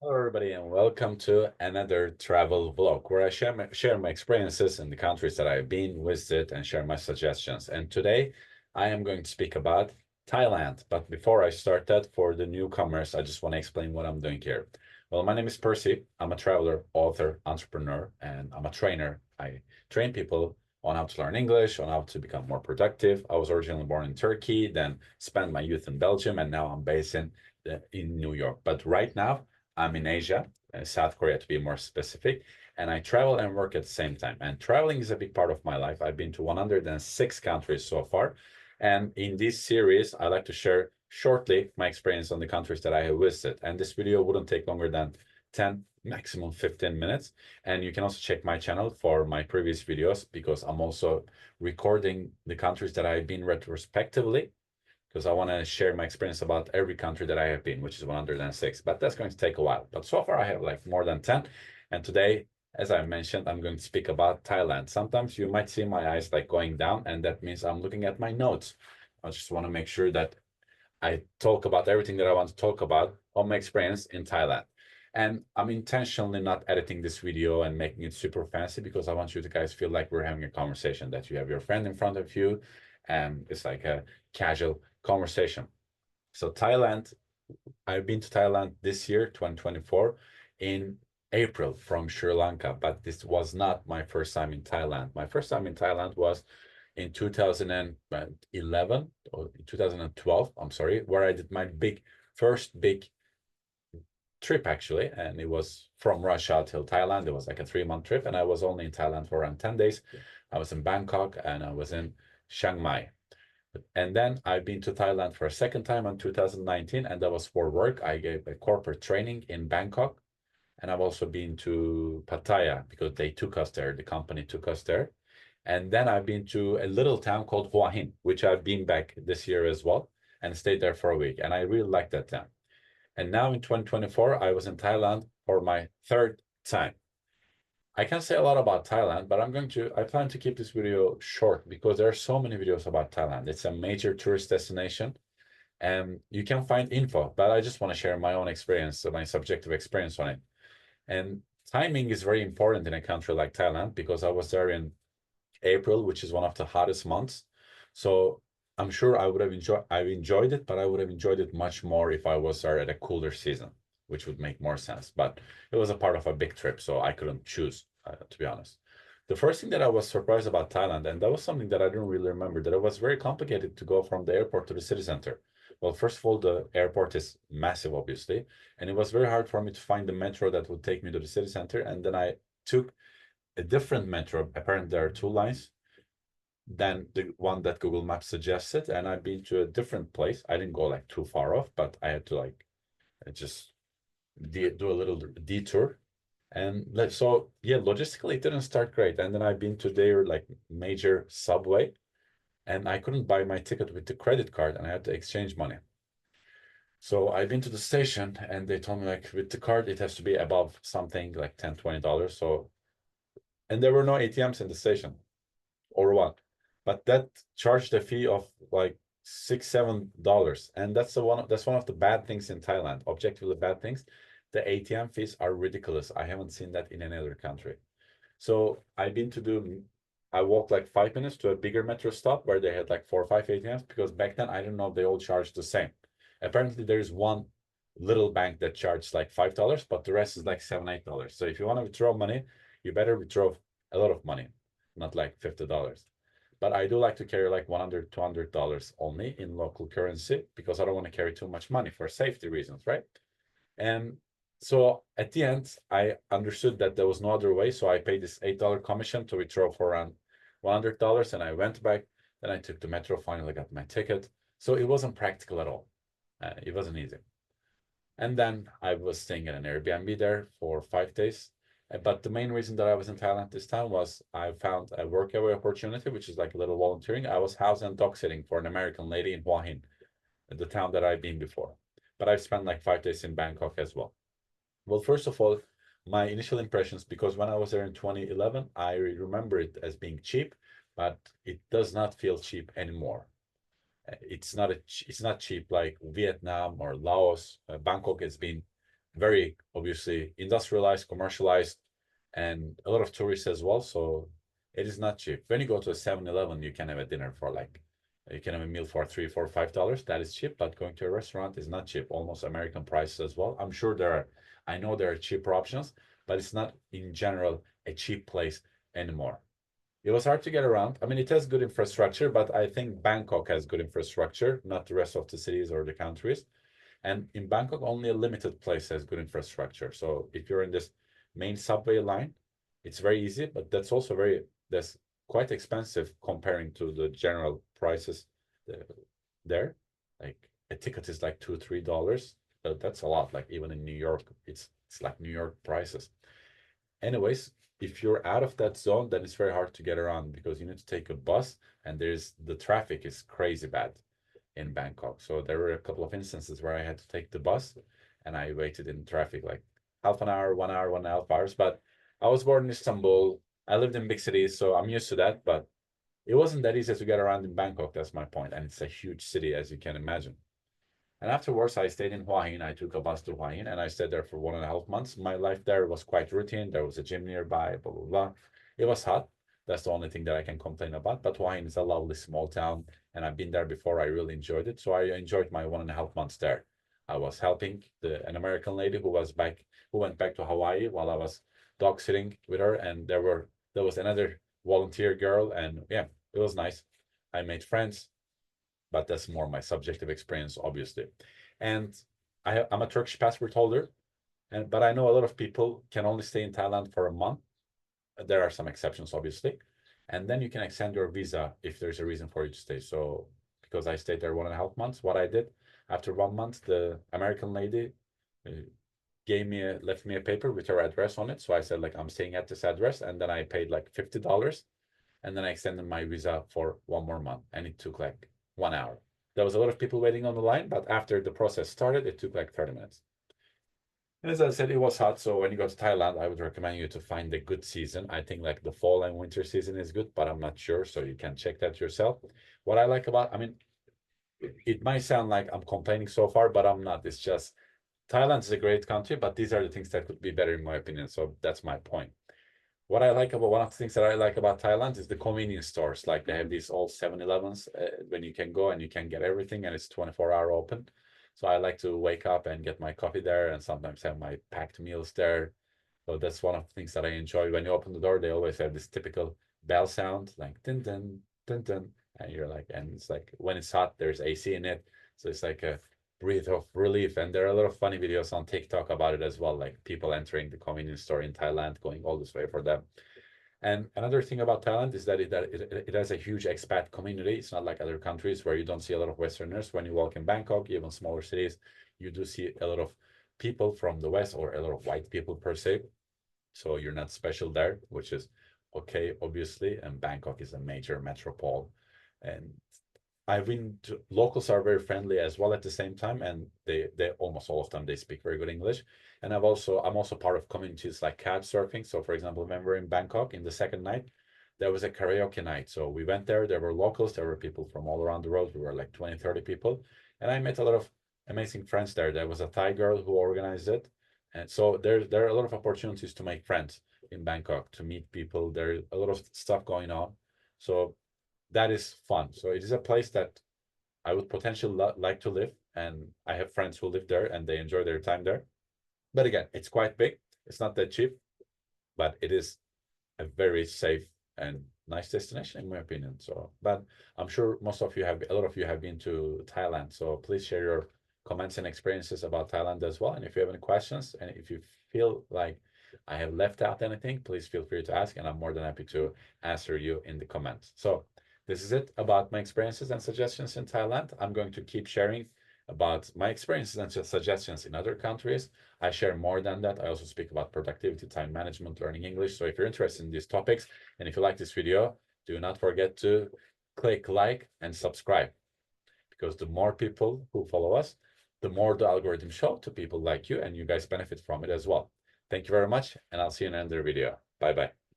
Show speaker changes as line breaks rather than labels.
Hello, everybody, and welcome to another travel vlog where I share my experiences in the countries that I've been, visited, and share my suggestions. And today I am going to speak about Thailand. But before I start that, for the newcomers, I just want to explain what I'm doing here. Well, my name is Percy. I'm a traveler, author, entrepreneur, and I'm a trainer. I train people on how to learn English, on how to become more productive. I was originally born in Turkey, then spent my youth in Belgium, and now I'm based in New York. But right now, I'm in Asia, South Korea to be more specific, and I travel and work at the same time. And traveling is a big part of my life. I've been to 106 countries so far. And in this series, I like to share shortly my experience on the countries that I have visited. And this video wouldn't take longer than 10, maximum 15 minutes. And you can also check my channel for my previous videos because I'm also recording the countries that I've been retrospectively because I want to share my experience about every country that I have been, which is 106. But that's going to take a while. But so far, I have like more than 10. And today, as I mentioned, I'm going to speak about Thailand. Sometimes you might see my eyes like going down, and that means I'm looking at my notes. I just want to make sure that I talk about everything that I want to talk about on my experience in Thailand. And I'm intentionally not editing this video and making it super fancy because I want you to guys feel like we're having a conversation, that you have your friend in front of you and it's like a casual conversation. So Thailand, I've been to Thailand this year, 2024, in April from Sri Lanka, but this was not my first time in Thailand. My first time in Thailand was in 2011 or 2012, I'm sorry, where I did my first big trip actually, and it was from Russia till Thailand. It was like a 3 month trip, and I was only in Thailand for around 10 days. I was in Bangkok and I was in Chiang Mai. And then I've been to Thailand for a second time in 2019, and that was for work. I gave a corporate training in Bangkok, and I've also been to Pattaya because they took us there. The company took us there. And then I've been to a little town called Hua Hin, which I've been back this year as well, and stayed there for a week. And I really liked that town. And now in 2024, I was in Thailand for my third time. I can say a lot about Thailand, but I plan to keep this video short because there are so many videos about Thailand. It's a major tourist destination and you can find info, but I just want to share my own experience, my subjective experience on it. And timing is very important in a country like Thailand because I was there in April, which is one of the hottest months. So I'm sure I've enjoyed it, but I would have enjoyed it much more if I was there at a cooler season, which would make more sense. But it was a part of a big trip, so I couldn't choose, to be honest. The first thing that I was surprised about Thailand, and that was something that I didn't really remember, that it was very complicated to go from the airport to the city center. Well, first of all, the airport is massive, obviously, and it was very hard for me to find the metro that would take me to the city center. And then I took a different metro. Apparently, there are two lines than the one that Google Maps suggested. And I've been to a different place. I didn't go like too far off, but I had to like just do a little detour. And so yeah, logistically it didn't start great. And then I've been to their like major subway, and I couldn't buy my ticket with the credit card, and I had to exchange money. So I've been to the station, and they told me like with the card it has to be above something like $10-20. So and there were no ATMs in the station or what, but that charged a fee of like $6-7, and that's one of the bad things in Thailand, objectively bad things. The ATM fees are ridiculous. I haven't seen that in any other country. So I walked like 5 minutes to a bigger metro stop where they had like 4 or 5 ATMs because back then I didn't know if they all charged the same. Apparently there's one little bank that charges like $5, but the rest is like $7-8. So if you want to withdraw money, you better withdraw a lot of money, not like $50. But I do like to carry like $100-200 only in local currency because I don't want to carry too much money for safety reasons, right? And so at the end, I understood that there was no other way. So I paid this $8 commission to withdraw for around $100, and I went back. Then I took the metro, finally got my ticket. So it wasn't practical at all. It wasn't easy. And then I was staying in an Airbnb there for 5 days. But the main reason that I was in Thailand this time was I found a workaway opportunity, which is like a little volunteering. I was house and dog sitting for an American lady in Hua Hin, the town that I've been before. But I've spent like 5 days in Bangkok as well. Well, first of all, my initial impressions, because when I was there in 2011, I remember it as being cheap, but it does not feel cheap anymore. It's not cheap like Vietnam or Laos. Bangkok has been very obviously industrialized, commercialized, and a lot of tourists as well. So it is not cheap. When you go to a 7-Eleven, you can have a dinner for like, you can have a meal for $3, $4, $5. That is cheap, but going to a restaurant is not cheap. Almost American prices as well. I'm sure I know there are cheaper options, but it's not in general a cheap place anymore. It was hard to get around. I mean, it has good infrastructure, but I think Bangkok has good infrastructure, not the rest of the cities or the countries. And in Bangkok, only a limited place has good infrastructure. So if you're in this main subway line, it's very easy, but that's quite expensive comparing to the general prices there. Like a ticket is like $2, $3. That's a lot. Like even in New York, it's like New York prices. Anyways, if you're out of that zone, then it's very hard to get around because you need to take a bus, and the traffic is crazy bad in Bangkok. So there were a couple of instances where I had to take the bus and I waited in traffic like half an hour, 1 hour, 1.5 hours. But I was born in Istanbul. I lived in big cities, so I'm used to that. But it wasn't that easy to get around in Bangkok. That's my point. And it's a huge city, as you can imagine. And afterwards, I stayed in Hua Hin. I took a bus to Hua Hin and I stayed there for 1.5 months. My life there was quite routine. There was a gym nearby, blah, blah, blah. It was hot. That's the only thing that I can complain about. But Hua Hin is a lovely small town, and I've been there before. I really enjoyed it. So I enjoyed my 1.5 months there. I was helping an American lady who went back to Hawaii while I was dog sitting with her, and there was another volunteer girl, and yeah, it was nice. I made friends, but that's more my subjective experience, obviously. And I'm a Turkish passport holder, but I know a lot of people can only stay in Thailand for a month. There are some exceptions, obviously, and then you can extend your visa if there's a reason for you to stay. So because I stayed there 1.5 months, what I did after 1 month, the American lady uh, left me a paper with her address on it. So I said like I'm staying at this address, and then I paid like $50, and then I extended my visa for 1 more month, and it took like 1 hour. There was a lot of people waiting on the line, but after the process started, it took like 30 minutes. And as I said, it was hot. So when you go to Thailand, I would recommend you to find a good season. I think like the fall and winter season is good, but I'm not sure. So you can check that yourself. What I like I mean, it might sound like I'm complaining so far, but I'm not. It's just Thailand is a great country, but these are the things that could be better in my opinion. So that's my point. One of the things that I like about Thailand is the convenience stores. Like they have these old 7-Elevens when you can go and you can get everything, and it's 24-hour open. So I like to wake up and get my coffee there, and sometimes have my packed meals there. So that's one of the things that I enjoy. When you open the door, they always have this typical bell sound, like tin tin tin tin, and and it's like when it's hot, there's AC in it, so it's like a breath of relief. And there are a lot of funny videos on TikTok about it as well, like people entering the convenience store in Thailand, going all this way for them. And another thing about Thailand is that it has a huge expat community. It's not like other countries where you don't see a lot of Westerners. When you walk in Bangkok, even smaller cities, you do see a lot of people from the West, or a lot of white people per se. So you're not special there, which is okay, obviously. And Bangkok is a major metropole. And I've been to locals are very friendly as well at the same time, and they almost all of them they speak very good English. And I'm also part of communities like couch surfing. So for example, when we were in Bangkok in the second night, there was a karaoke night. So we went there were locals, there were people from all around the world. We were like 20, 30 people. And I met a lot of amazing friends there. There was a Thai girl who organized it. And so there are a lot of opportunities to make friends in Bangkok, to meet people. There's a lot of stuff going on. So that is fun. So it is a place that I would potentially like to live, and I have friends who live there and they enjoy their time there. But again, it's quite big. It's not that cheap, but it is a very safe and nice destination in my opinion. So, but I'm sure a lot of you have been to Thailand. So please share your comments and experiences about Thailand as well. And if you have any questions, and if you feel like I have left out anything, please feel free to ask, and I'm more than happy to answer you in the comments. So this is it about my experiences and suggestions in Thailand. I'm going to keep sharing about my experiences and suggestions in other countries. I share more than that. I also speak about productivity, time management, learning English. So if you're interested in these topics, and if you like this video, do not forget to click like and subscribe, because the more people who follow us, the more the algorithm show to people like you, and you guys benefit from it as well. Thank you very much, and I'll see you in another video. Bye bye.